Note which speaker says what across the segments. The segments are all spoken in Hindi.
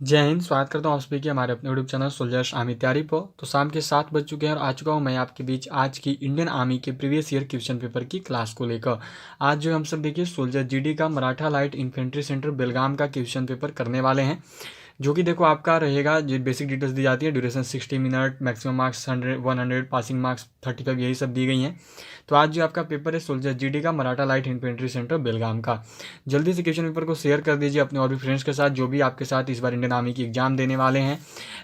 Speaker 1: जय हिंद। स्वागत करता हूँ आप सभी के हमारे अपने यूट्यूब चैनल सोल्जर्स आर्मी तैयारी पर। तो शाम के 7 बज चुके हैं और आ चुका हूँ मैं आपके बीच आज की इंडियन आर्मी के प्रीवियस ईयर क्वेश्चन पेपर की क्लास को लेकर। आज जो हम सब देखिए सोल्जर जीडी का मराठा लाइट इन्फेंट्री सेंटर बेलगाम का क्वेश्चन पेपर करने वाले हैं, जो कि देखो आपका रहेगा। जो बेसिक डिटेल्स दी जाती है, duration 60 minute, maximum marks 100, passing marks 35, यही सब दी गई हैं। तो आज जो आपका पेपर है सोल्जर जीडी का मराठा लाइट इन्फेंट्री सेंटर बेलगाम का। जल्दी से क्वेश्चन पेपर को शेयर कर दीजिए अपने और भी फ्रेंड्स के साथ जो भी आपके साथ इस बार इंडियन आर्मी की एग्जाम देने वाले हैं।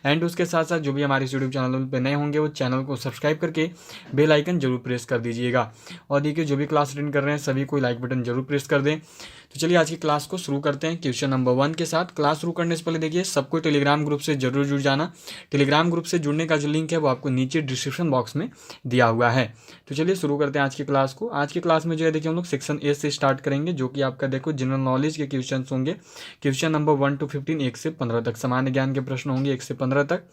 Speaker 1: एंड उसके साथ साथ जो भी हमारे यूट्यूब चैनल पर नए होंगे वो चैनल को सब्सक्राइब करके बेल आइकन जरूर प्रेस कर दीजिएगा। और देखिए जो भी क्लास अटेंड कर रहे हैं सभी को लाइक बटन जरूर प्रेस कर दें। तो चलिए आज की क्लास को शुरू करते हैं क्वेश्चन नंबर 1 के साथ। क्लास शुरू करने से पहले देखिए सबको टेलीग्राम ग्रुप से जरूर जुड़ जाना। टेलीग्राम ग्रुप से जुड़ने का जो लिंक है वो आपको नीचे डिस्क्रिप्शन बॉक्स में दिया हुआ है। तो चलिए शुरू करते हैं आज की क्लास को। आज की क्लास में जो है देखिए हम लोग सेक्शन ए से स्टार्ट करेंगे, जो कि आपका देखो जनरल नॉलेज के क्वेश्चन होंगे। क्वेश्चन नंबर 1 to 15, 1 से 15 तक सामान्य ज्ञान के प्रश्न होंगे 1 से 15 तक।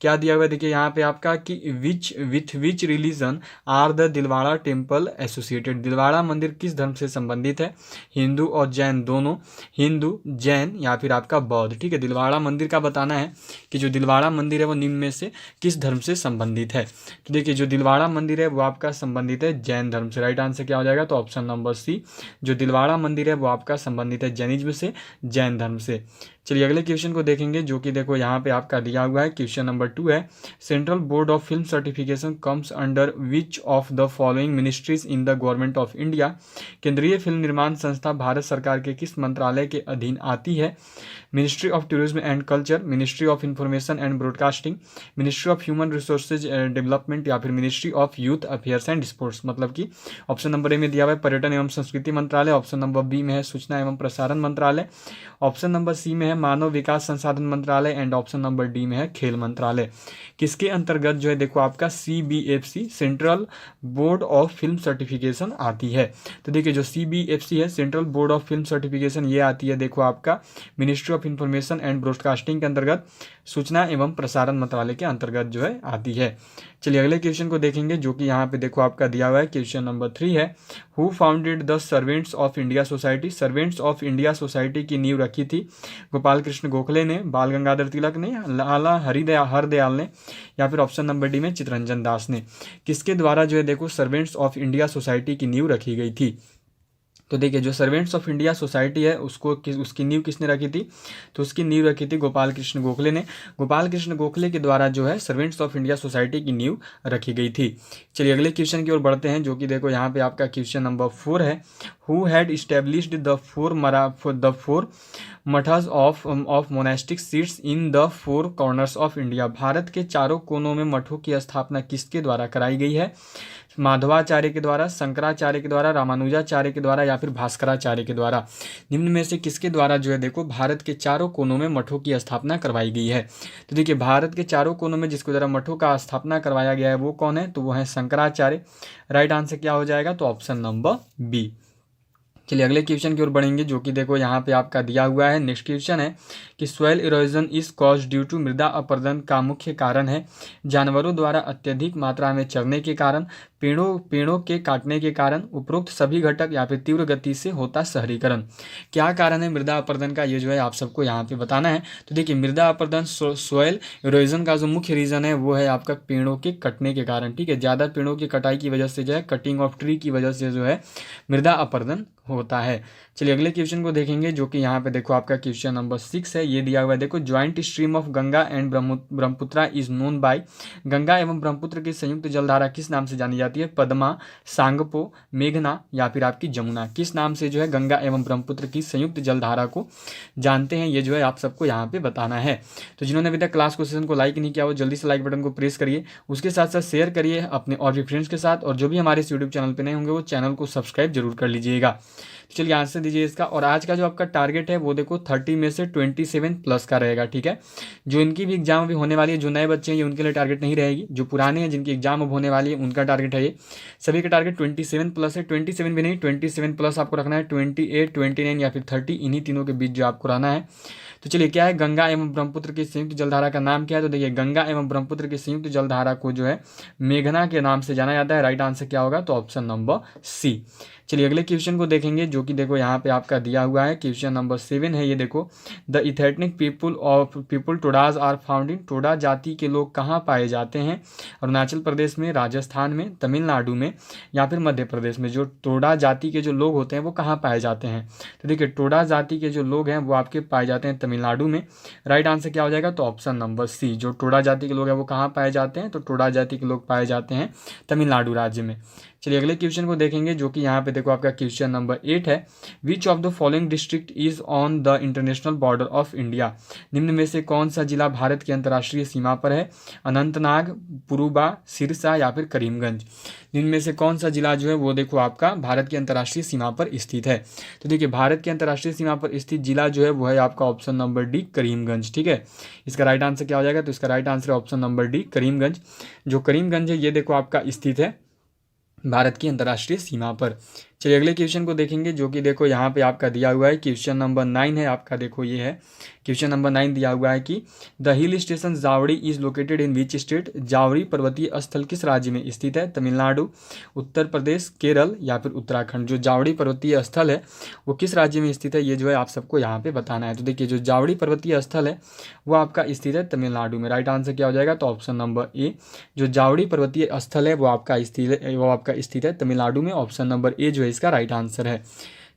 Speaker 1: क्या दिया हुआ है देखिए यहाँ पे आपका कि which religion are the Dilwara temple associated. Dilwara मंदिर किस धर्म से संबंधित है? हिंदू और जैन दोनों, हिंदू, जैन या फिर आपका बौद्ध। ठीक है, दिलवाड़ा मंदिर का बताना है कि जो दिलवाड़ा मंदिर है वो निम्न में से किस धर्म से संबंधित है। तो देखिए जो दिलवाड़ा मंदिर है वो आपका संबंधित है जैन धर्म से। राइट आंसर क्या हो जाएगा? तो ऑप्शन नंबर सी, जो दिलवाड़ा मंदिर है वो आपका संबंधित है जैनिज्म से, जैन धर्म से। चलिए अगले क्वेश्चन को देखेंगे, जो कि देखो यहाँ पे आपका दिया हुआ है। क्वेश्चन नंबर 2 है, central board of film certification comes under which of the following ministries in the government of India. केंद्रीय फिल्म निर्माण संस्था भारत सरकार के किस मंत्रालय के अधीन आती है? Ministry of tourism and culture, ministry of information and broadcasting, ministry of human resources development या फिर ministry of youth affairs and sports. मतलब कि ऑप्शन नंबर ए में दिया हुआ है पर्यटन एवं संस्कृति मंत्रालय, ऑप्शन नंबर बी में है सूचना एवं प्रसारण मंत्रालय, ऑप्शन नंबर सी में है मानव विकास संसाधन मंत्रालय एंड ऑप्शन नंबर डी में है खेल मंत्रालय। किसके अंतर्गत जो है देखो आपका CBFC central board of film certification आती है? तो देखिए जो CBFC है central board of film certification ये आती है देखो आपका ministry of information and broadcasting के अंतर्गत, सूचना एवं प्रसारण मंत्रालय के अंतर्गत जो है आती है। चलिए अगले क्वेश्चन को देखेंगे, जो कि यहाँ पे देखो आपका दिया हुआ है। क्वेश्चन नंबर 3 है, who founded the servants of India society. Servants of India society की नींव रखी थी गोपाल कृष्ण गोखले ने, बाल गंगाधर तिलक ने, लाला हरदयाल ने या फिर ऑप्शन नंबर डी में चित्तरंजन दास ने। किसके द्वारा जो है देखो सर्वेंट्स ऑफ इंडिया सोसाइटी की नींव रखी गई थी? तो देखिए जो सर्वेंट्स ऑफ इंडिया सोसाइटी है उसकी नींव किसने रखी थी? तो उसकी नींव रखी थी गोपाल कृष्ण गोखले ने। गोपाल कृष्ण गोखले के द्वारा जो है सर्वेंट्स ऑफ इंडिया सोसाइटी की नींव रखी गई थी। चलिए अगले क्वेश्चन की ओर बढ़ते हैं, जो कि देखो यहाँ पे आपका क्वेश्चन नंबर 4 है, who had established the four mathas of monastic seats in the 4 corners of India. Bharat के चारों कोनों में मठों की स्थापना किसके द्वारा कराई गई है? माधवाचार्य के द्वारा, शंकराचार्य के द्वारा, रामानुजाचार्य के द्वारा या फिर भास्कराचार्य के द्वारा। निम्न में से किसके द्वारा जो है देखो भारत के चारों कोनों में मठों की स्थापना करवाई गई है? तो देखिए भारत के चारों कोनों में जिसके द्वारा मठों का स्थापना करवाया गया है वो कौन है? तो वो है शंकराचार्य। राइट आंसर क्या हो जाएगा? तो ऑप्शन नंबर बी। चलिए अगले क्वेश्चन की ओर बढ़ेंगे, जो कि देखो यहाँ पे आपका दिया हुआ है। नेक्स्ट क्वेश्चन है कि soil erosion is cause due to मृदा अपरदन का मुख्य कारण है जानवरों द्वारा अत्यधिक मात्रा में चरने के कारण, पेड़ों के काटने के कारण, उपरोक्त सभी घटक या फिर तीव्र गति से होता शहरीकरण। क्या कारण है मृदा अपरदन का? ये जो है आप सबको यहाँ पे बताना है। तो देखिए मृदा अपरदन सॉइल इरोजन का जो मुख्य रीजन है वो है आपका पेड़ों के कटने के कारण। ठीक है, ज़्यादा पेड़ों की कटाई की वजह से जो है, कटिंग ऑफ ट्री की वजह से जो है मृदा अपरदन होता है। चलिए अगले क्वेश्चन को देखेंगे, जो कि यहाँ पे देखो आपका क्वेश्चन नंबर 6 है। ये दिया हुआ है देखो, joint stream of Ganga and Brahmaputra is known by. Ganga एवं ब्रह्मपुत्र की संयुक्त जलधारा किस नाम से जानी जाती है? पद्मा, सांगपो, मेघना या फिर आपकी जमुना। किस नाम से जो है गंगा एवं ब्रह्मपुत्र की संयुक्त जलधारा को जानते हैं? ये जो है आप सबको यहाँ पे बताना है। तो जिन्होंने अभी तक क्लास को सेशन को लाइक नहीं किया वो जल्दी से लाइक बटन को प्रेस करिए, उसके साथ साथ शेयर करिए अपने और भी फ्रेंड्स के साथ, और जो भी हमारे इस यूट्यूब चैनल पर नए होंगे वो चैनल को सब्सक्राइब जरूर कर लीजिएगा। चलिए आंसर दीजिए इसका। और आज का जो आपका टारगेट है वो देखो 30 में से 27 प्लस का रहेगा। ठीक है, जो इनकी भी एग्जाम अभी होने वाली है, जो नए बच्चे हैं ये उनके लिए टारगेट नहीं रहेगी, जो पुराने हैं जिनकी एग्जाम अब होने वाली है उनका टारगेट है ये। सभी का टारगेट 27 प्लस है। 27 भी नहीं, 27 प्लस आपको रखना है, 28, 29 या फिर 30, इन्हीं तीनों के बीच जो आपको रहना है। तो चलिए क्या है, गंगा एवं ब्रह्मपुत्र की संयुक्त जलधारा का नाम क्या है? तो देखिए गंगा एवं ब्रह्मपुत्र की संयुक्त जलधारा को जो है मेघना के नाम से जाना जाता है। राइट आंसर क्या होगा? तो ऑप्शन नंबर सी। चलिए अगले क्वेश्चन को देखेंगे जो कि देखो यहाँ पे आपका दिया हुआ है, क्वेश्चन नंबर 7 है ये देखो। The ethnic people Todas are found in, Toda जाति के लोग कहाँ पाए जाते हैं? अरुणाचल प्रदेश में, राजस्थान में, तमिलनाडु में या फिर मध्य प्रदेश में। जो टोडा जाति के जो लोग होते हैं वो कहाँ पाए जाते हैं? तो देखिए टोडा जाति के जो लोग हैं वो आपके पाए जाते हैं तमिलनाडु में। राइट आंसर क्या हो जाएगा? तो ऑप्शन नंबर सी। जो टोडा जाति के लोग हैं वो कहाँ पाए जाते हैं? तो टोडा जाति के लोग पाए जाते हैं तमिलनाडु राज्य में। चलिए अगले क्वेश्चन को देखेंगे जो कि यहाँ पे देखो आपका क्वेश्चन नंबर 8 है। Which of the following district is on the international border of India? निम्न में से कौन सा जिला भारत की अंतर्राष्ट्रीय सीमा पर है? अनंतनाग, पुरुबा, सिरसा या फिर करीमगंज। निम्न में से कौन सा जिला जो है वो देखो आपका भारत की अंतर्राष्ट्रीय सीमा पर स्थित है? तो देखिए भारत की अंतर्राष्ट्रीय सीमा पर स्थित जिला जो है वो है आपका ऑप्शन नंबर डी, करीमगंज। ठीक है, इसका राइट आंसर क्या हो जाएगा? तो इसका राइट आंसर है ऑप्शन नंबर डी, करीमगंज। जो करीमगंज है ये देखो आपका स्थित है भारत की अंतर्राष्ट्रीय सीमा पर। चलिए अगले क्वेश्चन को देखेंगे जो कि देखो यहाँ पे आपका दिया हुआ है, क्वेश्चन नंबर 9 है आपका। देखो ये है क्वेश्चन नंबर 9 दिया हुआ है कि the hill station Jawali is located in which state? Jawali पर्वतीय स्थल किस राज्य में स्थित है? तमिलनाडु, उत्तर प्रदेश, केरल या फिर उत्तराखंड। जो जावड़ी पर्वतीय स्थल है वो किस राज्य में स्थित है ये जो है आप सबको यहाँ पे बताना है। तो देखिए जो जावड़ी पर्वतीय स्थल है वो आपका स्थित है तमिलनाडु में। राइट आंसर क्या हो जाएगा? तो ऑप्शन नंबर ए। जो जावड़ी पर्वतीय स्थल है वो आपका स्थित है तमिलनाडु में। ऑप्शन नंबर ए जो है इसका राइट आंसर है।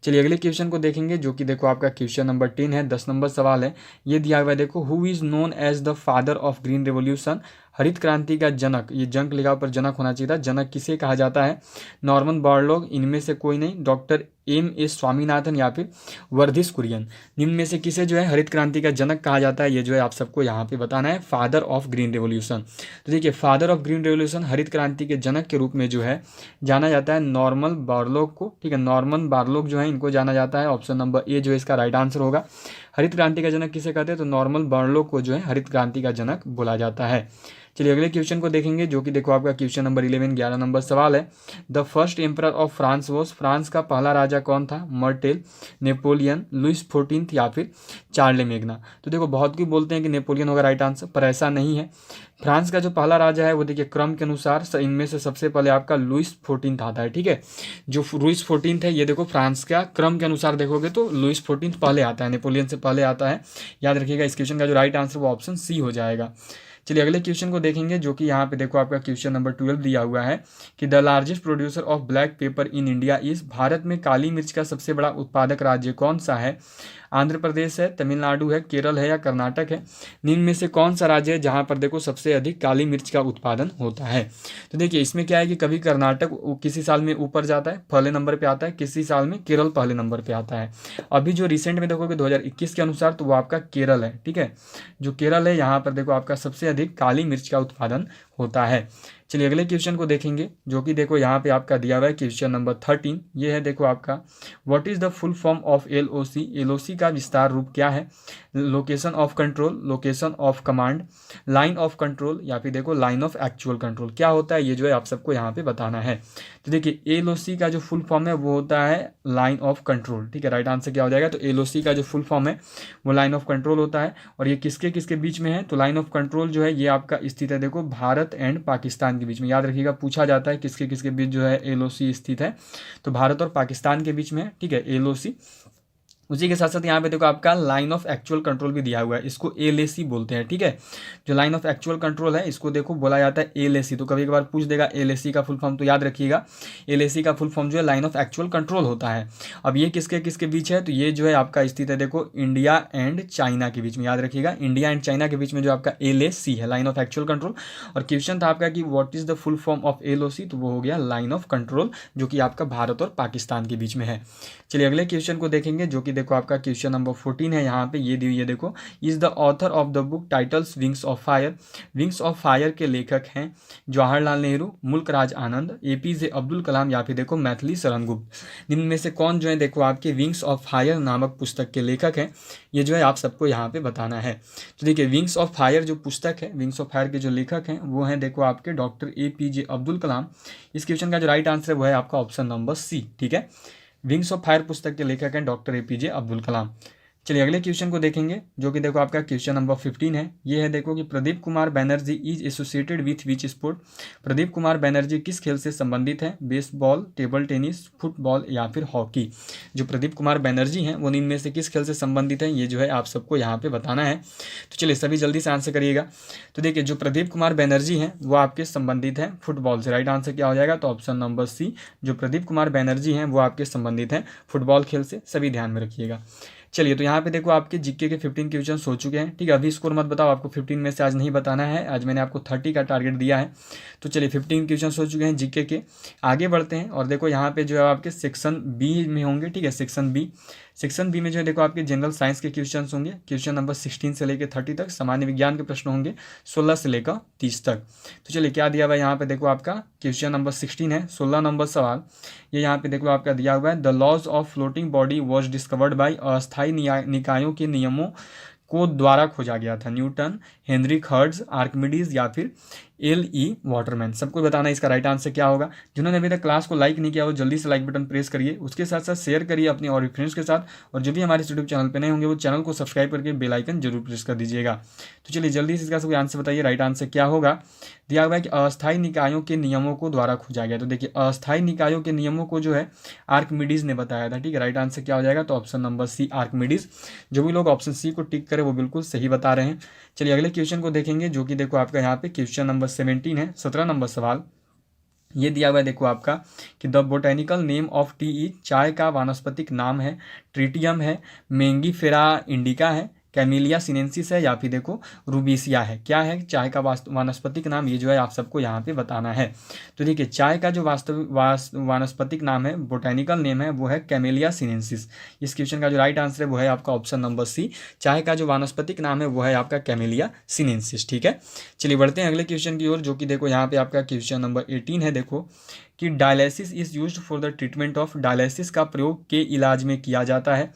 Speaker 1: चलिए अगले क्वेश्चन को देखेंगे जो कि देखो आपका क्वेश्चन नंबर 10 है, 10 नंबर सवाल है। ये दिया हुआ है देखो, who is known as the father of green revolution? हरित क्रांति का जनक, ये जंक लिखा पर जनक होना चाहिए था, जनक किसे कहा जाता है? नॉर्मन बोरलॉग, इनमें से कोई नहीं, डॉक्टर एम.एस. स्वामीनाथन या फिर वर्धिस कुरियन। निम्न में से किसे जो है हरित क्रांति का जनक कहा जाता है ये जो है आप सबको यहाँ पे बताना है, फादर ऑफ ग्रीन रेवोल्यूशन। तो देखिए फादर ऑफ ग्रीन रेवोल्यूशन, हरित क्रांति के जनक के रूप में जो है जाना जाता है नॉर्मन बोरलॉग को। ठीक है, नॉर्मन बोरलॉग जो है इनको जाना जाता है। ऑप्शन नंबर ए जो है इसका राइट आंसर होगा। हरित क्रांति का जनक किसे कहते हैं? तो नॉर्मन बोरलॉग को जो है हरित क्रांति का जनक बोला जाता है। चलिए अगले क्वेश्चन को देखेंगे जो कि देखो आपका क्वेश्चन नंबर 11, 11 नंबर सवाल है। The first emperor of France was, France का पहला राजा कौन था? मर्टेल, नेपोलियन, लुइस 14 या फिर चार्लेमेग्ना। तो देखो बहुत कोई बोलते हैं कि नेपोलियन होगा राइट आंसर, पर ऐसा नहीं है। फ्रांस का जो पहला राजा है वो देखिए क्रम के अनुसार इनमें से सबसे पहले आपका लुइस 14 आता है। ठीक है, जो लुइस 14 है ये देखो फ्रांस का क्रम के अनुसार देखोगे तो लुइस 14 पहले आता है, नेपोलियन से पहले आता है। याद रखिएगा इस क्वेश्चन का जो राइट आंसर वो ऑप्शन सी हो जाएगा। चलिए अगले क्वेश्चन को देखेंगे जो कि यहाँ पे देखो आपका क्वेश्चन नंबर 12 दिया हुआ है कि the largest producer of black paper in India is, Bharat में काली मिर्च का सबसे बड़ा उत्पादक राज्य कौन सा है? आंध्र प्रदेश है, तमिलनाडु है, केरल है या कर्नाटक है। निम्न में से कौन सा राज्य है जहाँ पर देखो सबसे अधिक काली मिर्च का उत्पादन होता है? तो देखिए इसमें क्या है कि कभी कर्नाटक किसी साल में ऊपर जाता है, पहले नंबर पे आता है, किसी साल में केरल पहले नंबर पे आता है। अभी जो रिसेंट में देखोगे 2021 के अनुसार तो वो आपका केरल है। ठीक है, जो केरल है यहाँ पर देखो आपका सबसे अधिक काली मिर्च का उत्पादन होता है। चलिए अगले क्वेश्चन को देखेंगे जो कि देखो यहाँ पे आपका दिया हुआ है क्वेश्चन नंबर 13। ये है देखो आपका, what is the full form of LOC? LOC का विस्तार रूप क्या है? Location of control, location of command, line of control या फिर देखो लाइन ऑफ एक्चुअल कंट्रोल। क्या होता है ये जो है आप सबको यहाँ पे बताना है। तो देखिए एलओसी का जो फुल फॉर्म है वो होता है लाइन ऑफ कंट्रोल। ठीक है, राइट आंसर क्या हो जाएगा? तो एलओसी का जो फुल फॉर्म है वो लाइन ऑफ कंट्रोल होता है। और ये किसके किसके बीच में है? तो लाइन ऑफ कंट्रोल जो है ये आपका स्थित है देखो भारत एंड पाकिस्तान के बीच में। याद रखिएगा पूछा जाता है किसके किसके बीच जो है एलओसी स्थित है, तो भारत और पाकिस्तान के बीच में है। ठीक है, एलओसी। उसी के साथ साथ यहाँ पे देखो आपका लाइन ऑफ एक्चुअल कंट्रोल भी दिया हुआ है, इसको एलएसी बोलते हैं। ठीक है, जो लाइन ऑफ एक्चुअल कंट्रोल है इसको देखो बोला जाता है एलएसी। तो कभी कभार पूछ देगा एलएसी का फुल फॉर्म, तो याद रखिएगा एलएसी का फुल फॉर्म जो है लाइन ऑफ एक्चुअल कंट्रोल होता है। अब ये किसके किसके बीच है? तो ये जो है आपका स्थित है देखो इंडिया एंड चाइना के बीच में। याद रखिएगा इंडिया एंड चाइना के बीच में जो आपका एलएसी है, लाइन ऑफ एक्चुअल कंट्रोल। और क्वेश्चन था आपका कि what is the full form of LOC? तो वो हो गया लाइन ऑफ कंट्रोल, जो कि आपका भारत और पाकिस्तान के बीच में है। चलिए अगले क्वेश्चन को देखेंगे जो कि देखो आपका क्वेश्चन नंबर 14 है। यहाँ पे ये दी हुई है देखो, is the author of the book titles wings of fire? Wings of fire के लेखक हैं जवाहरलाल नेहरू, मुल्क राज आनंद, एपीजे अब्दुल कलाम या फिर देखो मैथिली शरण गुप्त। निम्न में से कौन जो है देखो आपके विंग्स ऑफ फायर नामक पुस्तक के लेखक हैं ये जो है आप सबको यहाँ पे बताना है। तो देखिए विंग्स ऑफ फायर जो पुस्तक है, विंग्स ऑफ फायर के जो लेखक हैं वो हैं देखो आपके डॉक्टर एपीजे अब्दुल कलाम। इस क्वेश्चन का जो राइट आंसर है वो है आपका ऑप्शन नंबर सी। ठीक है, विंग्स ऑफ फायर पुस्तक के लेखक हैं डॉक्टर एपीजे अब्दुल कलाम। चलिए अगले क्वेश्चन को देखेंगे, जो कि देखो आपका क्वेश्चन नंबर 15 है। ये है देखो कि Pradeep Kumar Banerjee is associated with which sport. Pradeep Kumar Banerjee किस खेल से संबंधित है? बेसबॉल, टेबल टेनिस, फुटबॉल या फिर हॉकी। जो प्रदीप कुमार बैनर्जी हैं वो इनमें से किस खेल से संबंधित है, ये जो है आप सबको यहाँ पे बताना है। तो चलिए सभी जल्दी से आंसर करिएगा। तो देखिए जो प्रदीप कुमार बैनर्जी हैं वो आपके संबंधित हैं फुटबॉल से। राइट आंसर क्या हो जाएगा? तो ऑप्शन नंबर सी, जो प्रदीप कुमार बैनर्जी हैं वो आपके संबंधित हैं फुटबॉल खेल से। सभी ध्यान में रखिएगा। चलिए तो यहाँ पे देखो आपके जीके के 15 क्वेश्चन हो चुके हैं। ठीक है, अभी स्कोर मत बताओ, आपको 15 में से आज नहीं बताना है। आज मैंने आपको 30 का टारगेट दिया है। तो चलिए 15 क्वेश्चन हो चुके हैं जीके के। आगे बढ़ते हैं और देखो यहाँ पे जो है आपके सेक्शन बी में होंगे। ठीक है, सेक्शन बी में जो है देखो आपके जनरल साइंस के क्वेश्चन होंगे। क्वेश्चन नंबर 16 से लेकर 30 तक। सामान्य विज्ञान के प्रश्न होंगे 16 से लेकर 30 तक। तो चलिए क्या दिया हुआ है यहाँ पे देखो आपका क्वेश्चन नंबर 16 है, 16 नंबर सवाल। ये यहाँ पे देखो आपका दिया हुआ है, the laws of floating body was discovered by अस्थायी निकायों के नियमों को द्वारा खोजा गया था। न्यूटन, हेनरी हर्ट्ज, आर्किमिडीज या फिर L.E. वाटरमैन। सबको बताना इसका राइट आंसर क्या होगा। जिन्होंने अभी तक क्लास को लाइक नहीं किया वो जल्दी से लाइक बटन प्रेस करिए, उसके साथ साथ शेयर करिए अपने और फ्रेंड्स के साथ, और जो भी हमारे यूट्यूब चैनल पर नए होंगे वो चैनल को सब्सक्राइब करके बेल आइकन जरूर प्रेस कर दीजिएगा। तो चलिए जल्दी से इसका सब आंसर बताइए, राइट आंसर क्या होगा। दिया हुआ है कि अस्थायी निकायों के नियमों को द्वारा खोजा गया। तो देखिए अस्थायी निकायों के नियमों को जो है आर्किमिडीज ने बताया था। ठीक है, राइट आंसर क्या हो जाएगा? तो ऑप्शन नंबर सी, आर्किमिडीज। जो भी लोग ऑप्शन सी को टिक करें वो बिल्कुल सही बता रहे हैं। चलिए अगले क्वेश्चन को देखेंगे, जो कि देखो आपका यहाँ पे क्वेश्चन नंबर 17 है, 17 नंबर सवाल। ये दिया हुआ है देखो आपका कि the botanical name of T is, चाय का वानस्पतिक नाम है, ट्रिटियम है, मेंगीफेरा इंडिका है, कैमिलिया सिनेंसिस है या फिर देखो रूबिसिया है। क्या है चाय का वानस्पतिक नाम, ये जो है आप सबको यहाँ पे बताना है। तो देखिए चाय का जो वानस्पतिक नाम है, बोटेनिकल नेम है, वो है कैमिलिया सिनेंसिस। इस क्वेश्चन का जो राइट आंसर है वो है आपका ऑप्शन नंबर सी, चाय का जो वानस्पतिक नाम है वो है आपका कैमिलिया सिनेंसिस। ठीक है, चलिए बढ़ते हैं अगले क्वेश्चन की ओर, जो कि देखो यहाँ पे आपका क्वेश्चन नंबर 18 है। देखो कि dialysis is used for the treatment of, dialysis का प्रयोग के इलाज में किया जाता है।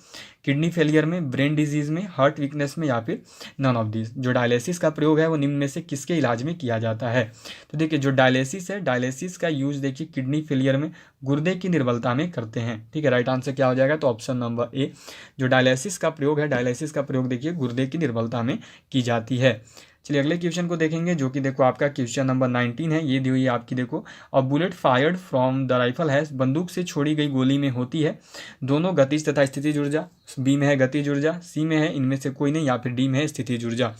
Speaker 1: किडनी फेलियर में, ब्रेन डिजीज में, हार्ट वीकनेस में या फिर नन ऑफ दिस। जो डायलिसिस का प्रयोग है वो निम्न में से किसके इलाज में किया जाता है? तो देखिए जो डायलिसिस है, डायलिसिस का यूज देखिए किडनी फेलियर में, गुर्दे की निर्बलता में करते हैं। ठीक है, राइट आंसर क्या हो जाएगा? तो ऑप्शन नंबर ए, जो डायलिसिस का प्रयोग है, डायलिसिस का प्रयोग देखिए गुर्दे की निर्बलता में की जाती है। चलिए अगले क्वेश्चन को देखेंगे, जो कि देखो आपका क्वेश्चन नंबर 19 है। ये दी हुई है आपकी देखो, a bullet fired from the rifle has, बंदूक से छोड़ी गई गोली में होती है दोनों गतिज तथा स्थितिज ऊर्जा। बी में है गतिज ऊर्जा, सी में है इनमें से कोई नहीं, या फिर डी में है स्थितिज ऊर्जा।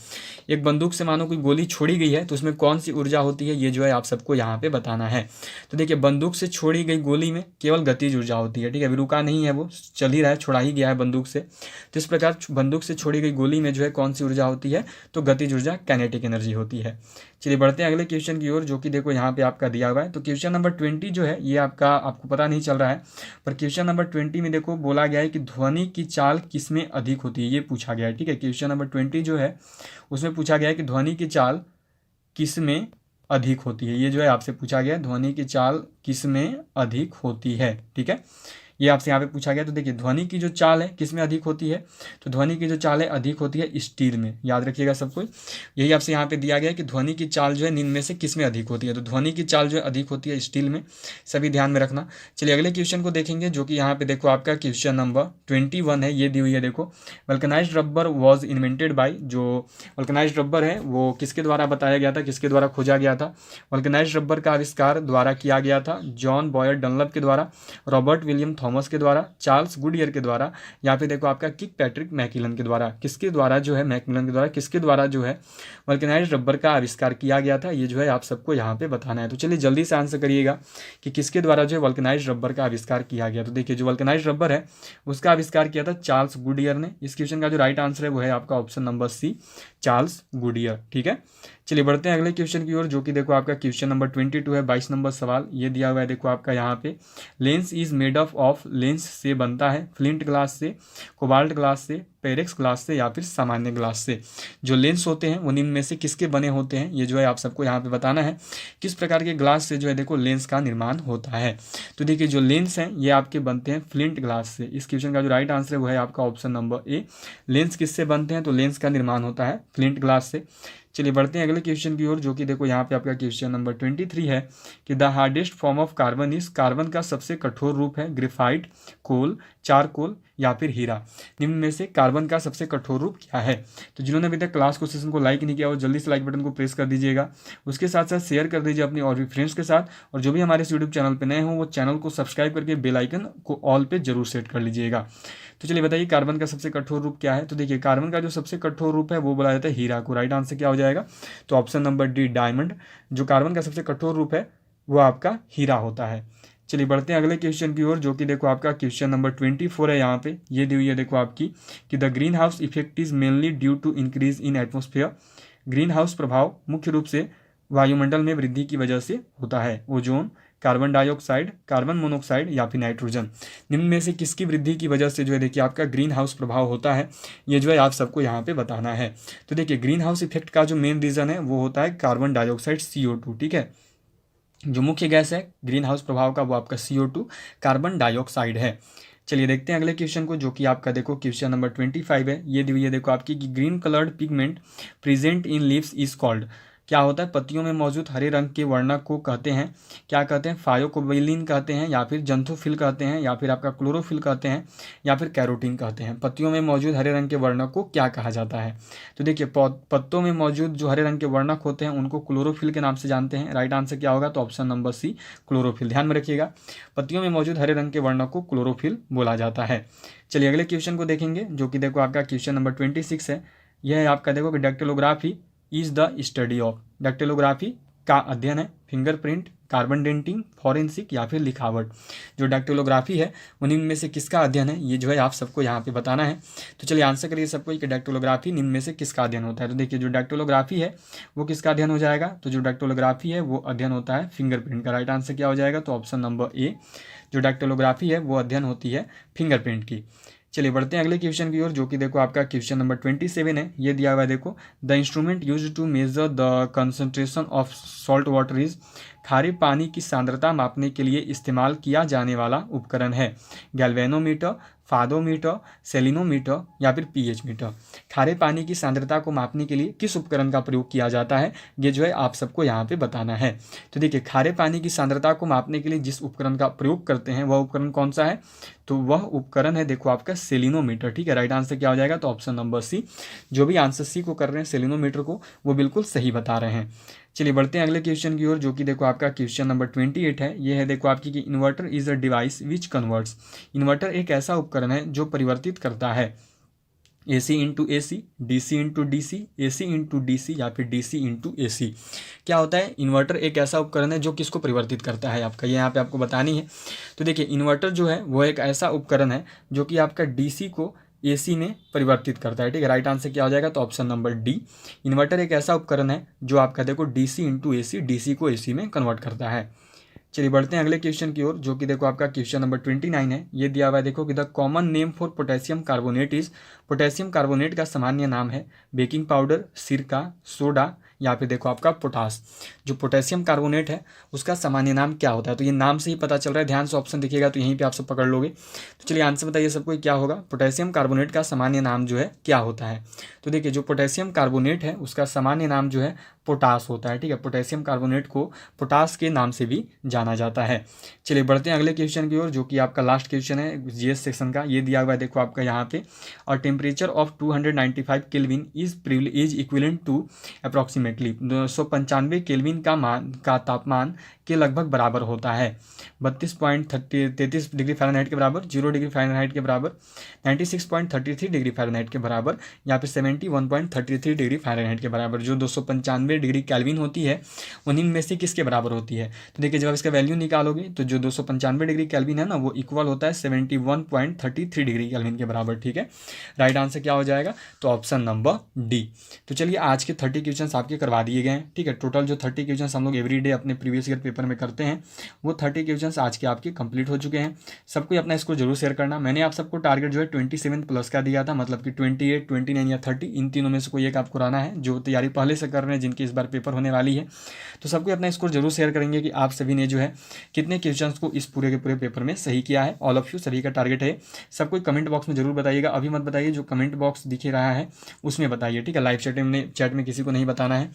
Speaker 1: एक बंदूक से मानो कोई गोली छोड़ी गई है तो उसमें कौन सी ऊर्जा होती है, ये जो है आप सबको यहाँ पे बताना है। तो देखिए बंदूक से छोड़ी गई गोली में केवल गतिज ऊर्जा होती है। ठीक है, अभी रुका नहीं है, वो चल ही रहा है, छोड़ा ही गया है बंदूक से। तो इस प्रकार बंदूक से छोड़ी गई गोली में जो है कौन सी ऊर्जा होती है, तो गतिज ऊर्जा, काइनेटिक एनर्जी होती है। चलिए बढ़ते हैं अगले क्वेश्चन की ओर, जो कि देखो यहाँ पे आपका दिया हुआ है। तो क्वेश्चन नंबर 20 जो है ये आपको पता नहीं चल रहा है, पर क्वेश्चन नंबर 20 में देखो बोला गया है कि ध्वनि की चाल किसमें अधिक होती है, ये पूछा गया है। ठीक है, क्वेश्चन नंबर 20 जो है उसमें पूछा गया है कि ध्वनि की चाल किसमें अधिक होती है। ये जो है आपसे पूछा गया, ध्वनि की चाल किसमें अधिक होती है। ठीक है, ये आपसे यहाँ पे पूछा गया। तो देखिए ध्वनि की जो चाल है किसमें अधिक होती है, तो ध्वनि की जो चाल है अधिक होती है स्टील में। याद रखिएगा सबको, यही आपसे यहाँ पे दिया गया है कि ध्वनि की चाल जो है निम्न में से किसमें अधिक होती है, तो ध्वनि की चाल जो है अधिक होती है स्टील में। सभी ध्यान में रखना। चलिए अगले क्वेश्चन को देखेंगे, जो कि यहाँ पे देखो आपका क्वेश्चन नंबर 21 है। ये दी हुई है देखो, vulcanised rubber was invented by, जो वल्कनाइज्ड रबर है वो किसके द्वारा बताया गया था, किसके द्वारा खोजा गया था। वल्कनाइज्ड रबर का आविष्कार द्वारा किया गया था जॉन बॉयर डनलप के द्वारा, रॉबर्ट विलियम थॉमस के द्वारा, चार्ल्स गुडियर के द्वारा, या फिर देखो आपका किक पैट्रिक मैकिलन के द्वारा। किसके द्वारा जो है, मैकिलन के द्वारा, किसके द्वारा जो है वल्कनाइज्ड रबर का आविष्कार किया गया था, ये जो है आप सबको यहाँ पे बताना है। तो चलिए जल्दी से आंसर करिएगा कि किसके द्वारा जो है वल्कनाइज्ड रबर का आविष्कार किया गया। तो देखिए जो वल्कनाइज्ड रबर है उसका आविष्कार किया था चार्ल्स गुडियर ने। इस क्वेश्चन का जो राइट आंसर है वो है आपका option number C, Charles Goodyear. ठीक है, चलिए बढ़ते हैं अगले क्वेश्चन की ओर, जो कि देखो आपका क्वेश्चन नंबर 22 है, 22 नंबर सवाल। ये दिया हुआ है देखो आपका यहाँ पे, lens is made up of, lens से बनता है फ्लिंट ग्लास से, कोबाल्ट ग्लास से, पेरेक्स ग्लास से या फिर सामान्य ग्लास से। जो लेंस होते हैं वो निम्न में से किसके बने होते हैं, ये जो है आप सबको यहाँ पे बताना है। किस प्रकार के ग्लास से जो है देखो लेंस का निर्माण होता है। तो देखिए जो लेंस हैं ये आपके बनते हैं फ्लिंट ग्लास से। इस क्वेश्चन का जो राइट आंसर है वो है आपका ऑप्शन नंबर ए, लेंस किससे बनते हैं, तो लेंस का निर्माण होता है फ्लिंट ग्लास से। चलिए बढ़ते हैं अगले क्वेश्चन की ओर, जो कि देखो यहाँ पे आपका क्वेश्चन नंबर 23 है कि the hardest form of carbon is, carbon का सबसे कठोर रूप है ग्रेफाइट, कोल, चारकोल या फिर हीरा। निम्न में से कार्बन का सबसे कठोर रूप क्या है? तो जिन्होंने अभी तक क्लास को सेशन को लाइक नहीं किया वो जल्दी से लाइक बटन को प्रेस कर दीजिएगा। उसके साथ साथ शेयर कर दीजिए अपने और भी फ्रेंड्स के साथ, और जो भी हमारे इस यूट्यूब चैनल पर नए हों वो चैनल को सब्सक्राइब करके बेल आइकन को ऑल पे जरूर सेट कर लीजिएगा। तो चलिए बताइए कार्बन का सबसे कठोर रूप क्या है? तो देखिए कार्बन का जो सबसे कठोर रूप है वो बोला जाता है हीरा को। राइट आंसर क्या हो जाएगा? तो ऑप्शन नंबर डी डायमंड, जो कार्बन का सबसे कठोर रूप है वो आपका हीरा होता है। चलिए बढ़ते हैं अगले क्वेश्चन की ओर, जो कि देखो आपका क्वेश्चन नंबर 24 है। यहाँ पे ये दी हुई है देखो आपकी कि the green house effect is mainly due to increase in atmosphere. Green house प्रभाव मुख्य रूप से वायुमंडल में वृद्धि की वजह से होता है। Ozone, carbon dioxide, carbon monoxide या फिर नाइट्रोजन। निम्न में से किसकी वृद्धि की वजह से जो है देखिए आपका ग्रीन हाउस प्रभाव होता है, ये जो है आप सबको यहाँ पे बताना है। तो देखिए ग्रीन हाउस इफेक्ट का जो मेन रीजन है वो होता है कार्बन डाइऑक्साइड CO2। ठीक है, जो मुख्य गैस है ग्रीन हाउस प्रभाव का वो आपका CO2 कार्बन डाइऑक्साइड है। चलिए देखते हैं अगले क्वेश्चन को, जो कि आपका देखो क्वेश्चन नंबर 25 है। ये दी हुई है देखो आपकी कि green coloured pigment present in leaves is called. क्या होता है? पत्तियों में मौजूद हरे रंग के वर्णक को कहते हैं, क्या कहते हैं? फायोकोबिलिन कहते हैं, या फिर जंथोफिल कहते हैं, या फिर आपका क्लोरोफिल कहते हैं, या फिर कैरोटीन कहते हैं। पत्तियों में मौजूद हरे रंग के वर्णक को क्या कहा जाता है? तो देखिए पत्तों में मौजूद जो हरे रंग के वर्णक होते हैं उनको क्लोरोफिल के नाम से जानते हैं। राइट आंसर क्या होगा? तो ऑप्शन नंबर सी क्लोरोफिल। ध्यान में रखिएगा, पत्तियों में मौजूद हरे रंग के वर्णक को क्लोरोफिल बोला जाता है। चलिए अगले क्वेश्चन को देखेंगे, जो कि देखो आपका क्वेश्चन नंबर 26 है। यह है आपका देखो कि डैक्टिलोग्राफी इज द स्टडी ऑफ। डैक्टिलोग्राफी का अध्ययन है फिंगरप्रिंट, कार्बन डेंटिंग, फॉरेंसिक या फिर लिखावट। जो डैक्टिलोग्राफी है वो निम्न में से किसका अध्ययन है, ये जो है आप सबको यहाँ पे बताना है। तो चलिए आंसर करिए सबको कि डैक्टिलोग्राफी निम्न में से किसका अध्ययन होता है। तो देखिए जो डैक्टिलोग्राफी है वो किसका अध्ययन हो जाएगा? तो जो डैक्टिलोग्राफी है वो अध्ययन होता है फिंगरप्रिंट का। राइट आंसर क्या हो जाएगा? तो ऑप्शन नंबर ए, जो डैक्टिलोग्राफी है वो अध्ययन होती है फिंगरप्रिंट की। चलिए बढ़ते हैं अगले क्वेश्चन की ओर, जो कि देखो आपका क्वेश्चन नंबर 27 है। ये दिया हुआ है देखो, the instrument used to measure the concentration of salt water is. खारे पानी की सांद्रता मापने के लिए इस्तेमाल किया जाने वाला उपकरण है गैल्वेनोमीटर, फादोमीटर, सेलिनोमीटर या फिर pH मीटर। खारे पानी की सांद्रता को मापने के लिए किस उपकरण का प्रयोग किया जाता है, ये जो है आप सबको यहाँ पे बताना है। तो देखिए खारे पानी की सांद्रता को मापने के लिए जिस उपकरण का प्रयोग करते हैं वह उपकरण कौन सा है? तो वह उपकरण है देखो आपका सेलिनोमीटर। ठीक है, राइट आंसर क्या हो जाएगा? तो ऑप्शन नंबर सी। जो भी आंसर सी को कर रहे हैं सेलिनोमीटर को, वो बिल्कुल सही बता रहे हैं। चलिए बढ़ते हैं अगले क्वेश्चन की ओर, जो कि देखो आपका क्वेश्चन नंबर 28 है। ये है देखो आपकी कि inverter is a device which converts. Inverter एक ऐसा उपकरण है जो परिवर्तित करता है AC into AC, DC into DC, AC into DC या फिर DC इंटू AC। क्या होता है? इन्वर्टर एक ऐसा उपकरण है जो किसको परिवर्तित करता है आपका, ये यहाँ पे आपको बतानी है। तो देखिए इन्वर्टर जो है वो एक ऐसा उपकरण है जो कि आपका DC को AC में परिवर्तित करता है। ठीक है, राइट आंसर क्या हो जाएगा? तो ऑप्शन नंबर डी। इन्वर्टर एक ऐसा उपकरण है जो आपका देखो DC इंटू AC, DC को AC में कन्वर्ट करता है। चलिए बढ़ते हैं अगले क्वेश्चन की ओर, जो कि देखो आपका क्वेश्चन नंबर 29 है। ये दिया हुआ है देखो कि the common name for potassium carbonate is. Potassium carbonate का सामान्य नाम है बेकिंग पाउडर, सिरका, सोडा या फिर देखो आपका पोटास। जो पोटेशियम कार्बोनेट है उसका सामान्य नाम क्या होता है? तो ये नाम से ही पता चल रहा है, ध्यान से ऑप्शन दिखेगा तो यहीं पे आप सब पकड़ लोगे। तो चलिए आंसर बताइए सबको क्या होगा, पोटेशियम कार्बोनेट का सामान्य नाम जो है क्या होता है? तो देखिए जो पोटेशियम कार्बोनेट है उसका सामान्य नाम जो है पोटास होता है। ठीक है, पोटेशियम कार्बोनेट को पोटास के नाम से भी जाना जाता है। चलिए बढ़ते हैं अगले क्वेश्चन की ओर, जो कि आपका लास्ट क्वेश्चन है GS सेक्शन का। ये दिया हुआ है देखो आपका यहाँ पे, और temperature of 295 kelvin is equivalent to approximately 295 kelvin का तापमान के लगभग बराबर होता है 32.33 डिग्री फ़ारेनहाइट के बराबर, 0 डिग्री फ़ारेनहाइट के बराबर, 96.33 डिग्री फ़ारेनहाइट के बराबर या फिर 71.33 डिग्री फ़ारेनहाइट के बराबर। जो 295 डिग्री केल्विन होती है उन्हीं में से किसके बराबर होती है? तो देखिए जब आप इसका वैल्यू निकालोगे तो जो 295 डिग्री केल्विन है ना वो इक्वल होता है 71.33 डिग्री केल्विन के बराबर। ठीक है, राइट आंसर क्या हो जाएगा? तो ऑप्शन नंबर डी। तो चलिए आज के 30 क्वेश्चन आपके करवा दिए गए हैं। ठीक है, टोटल जो 30 क्वेश्चन हम लोग एवरीडे अपने प्रीवियस ईयर पेपर में करते हैं वो 30 क्वेश्चन आज के आपके कंप्लीट हो चुके हैं। सबको अपना स्कोर जरूर शेयर करना। मैंने आप सबको टारगेट जो है 27 प्लस का दिया था, मतलब कि 28, 29 या 30 इन तीनों में से कोई एक आपको रहना है जो तैयारी पहले से कर रहे हैं, जिनकी इस बार पेपर होने वाली है। तो सबको अपना स्कोर जरूर शेयर करेंगे कि आप सभी ने जो है कितने क्वेश्चन को इस पूरे के पूरे पेपर में सही किया है। ऑल ऑफ यू सभी का टारगेट है। सबको कमेंट बॉक्स में जरूर बताइएगा, अभी मत बताइए, जो कमेंट बॉक्स दिख रहा है उसमें बताइए। ठीक है, लाइव चैट में किसी को नहीं बताना है।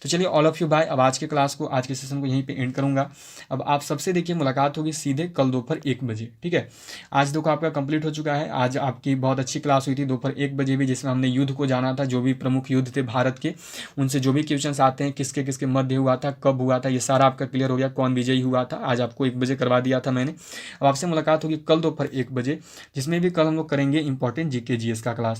Speaker 1: तो चलिए ऑल ऑफ यू बाय। अब आज के क्लास को, आज के सेशन को यहीं पे एंड करूँगा। अब आप सबसे देखिए मुलाकात होगी सीधे कल दोपहर 1 बजे, ठीक है। आज देखो आपका कंप्लीट हो चुका है। आज आपकी बहुत अच्छी क्लास हुई थी दोपहर 1 बजे भी, जिसमें हमने युद्ध को जाना था, जो भी प्रमुख युद्ध थे भारत के, उनसे जो भी क्वेश्चंस आते हैं, किसके किसके मध्य हुआ था, कब हुआ था, ये सारा आपका क्लियर हो गया, कौन विजयी हुआ था। आज आपको 1 बजे करवा दिया था मैंने। अब आपसे मुलाकात होगी कल दोपहर 1 बजे, जिसमें भी कल हम लोग करेंगे इंपॉर्टेंट जीके जीएस का क्लास।